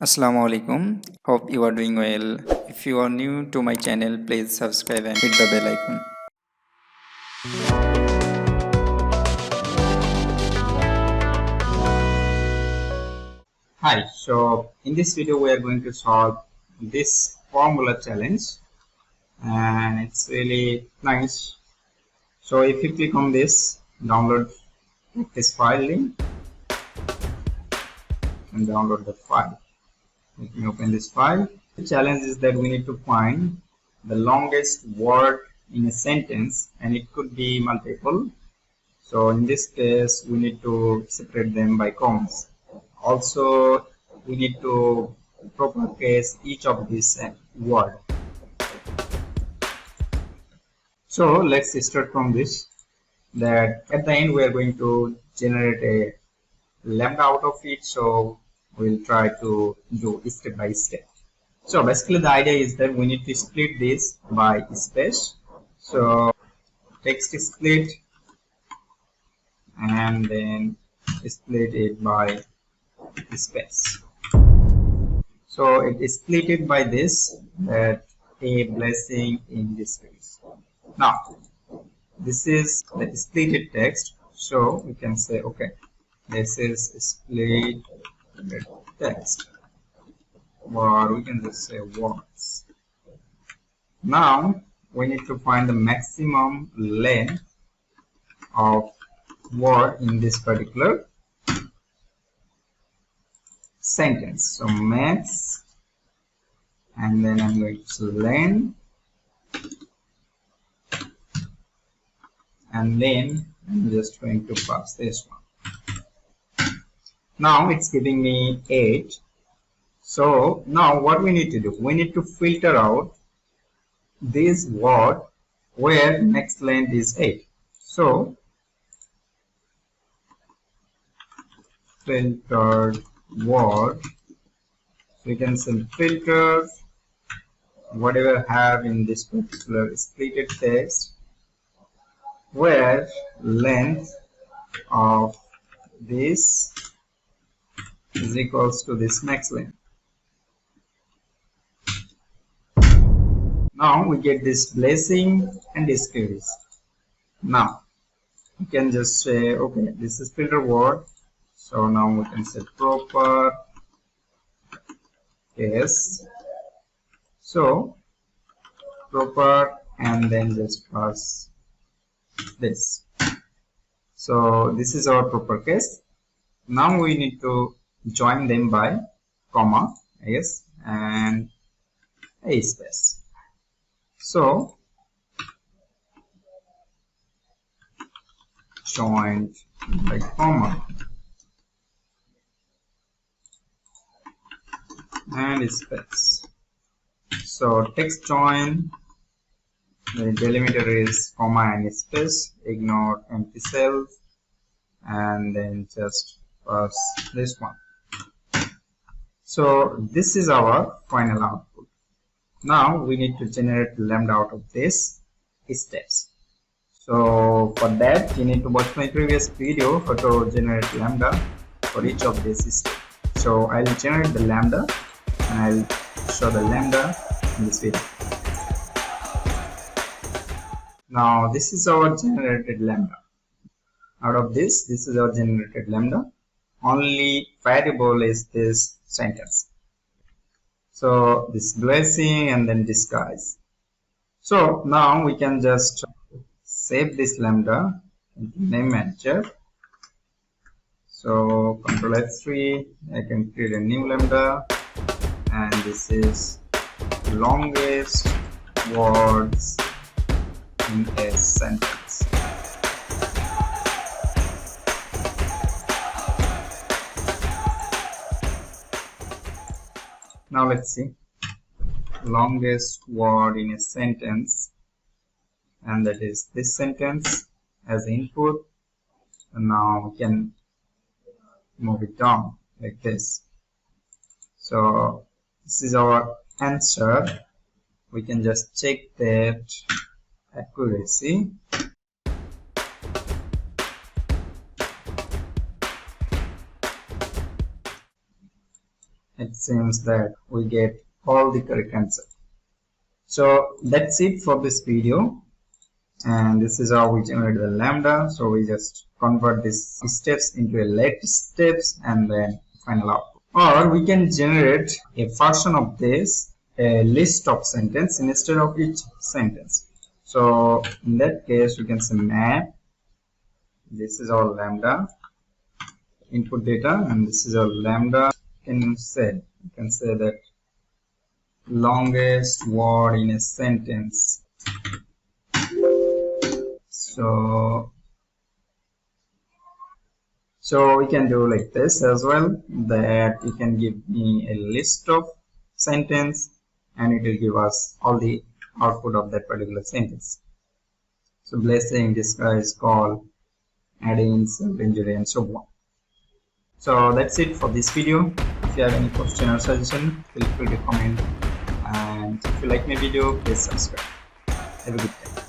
Assalamu alaikum. Hope you are doing well. If you are new to my channel, please subscribe and hit the bell icon. Hi, so in this video we are going to solve this formula challenge and it's really nice. So if you click on this, download this file link and download the file. Let me open this file. The challenge is that we need to find the longest word in a sentence, and it could be multiple. So in this case we need to separate them by commas. Also we need to proper case each of these word. So let's start from this, that at the end we are going to generate a lambda out of it. So we'll try to do step by step. So basically the idea is that we need to split this by space. So text is split and then split it by space. So it is split it by this, that a blessing in this space. Now this is the splitted text, so we can say okay, this is split text, or we can just say words. Now we need to find the maximum length of word in this particular sentence. So max, and then I'm going to length, and then I'm just going to pass this one. Now it's giving me 8. So now what we need to do, we need to filter out this word where next length is 8. So filtered word, so we can say filter whatever have in this particular splitted text where length of this is equals to this max length. Now we get this blessing and this queries. Now we can just say okay, this is filter word, so now we can say proper case. So proper, and then just pass this. So this is our proper case. Now we need to join them by comma, yes, and a space. So joined by comma and space. So text join, the delimiter is comma and space, ignore empty cells, and then just pass this one. So this is our final output. Now we need to generate lambda out of this steps. So for that you need to watch my previous video how to generate lambda for each of these steps. So I'll generate the lambda and I'll show the lambda in this video. Now this is our generated lambda. Out of this is our generated lambda. Only variable is this sentence. So this blessing and then disguise. So now we can just save this lambda into name manager. So Control F3, I can create a new lambda, and this is longest words in a sentence. Now let's see longest word in a sentence, and that is this sentence as input, and now we can move it down like this. So this is our answer. We can just check that accuracy. It it seems that we get all the correct answer. So that's it for this video, and this is how we generate the lambda. So we just convert these steps into a latest steps and then final output. Or we can generate a function of this, a list of sentence instead of each sentence. So in that case we can say map, this is our lambda input data, and this is our lambda. You can say that longest word in a sentence. So we can do like this as well, that you can give me a list of sentence and it will give us all the output of that particular sentence. So blessing, this guy is called, adding self-injury and so on. So that's it for this video. If you have any question or suggestion, feel free to comment, and if you like my video, please subscribe. Have a good day.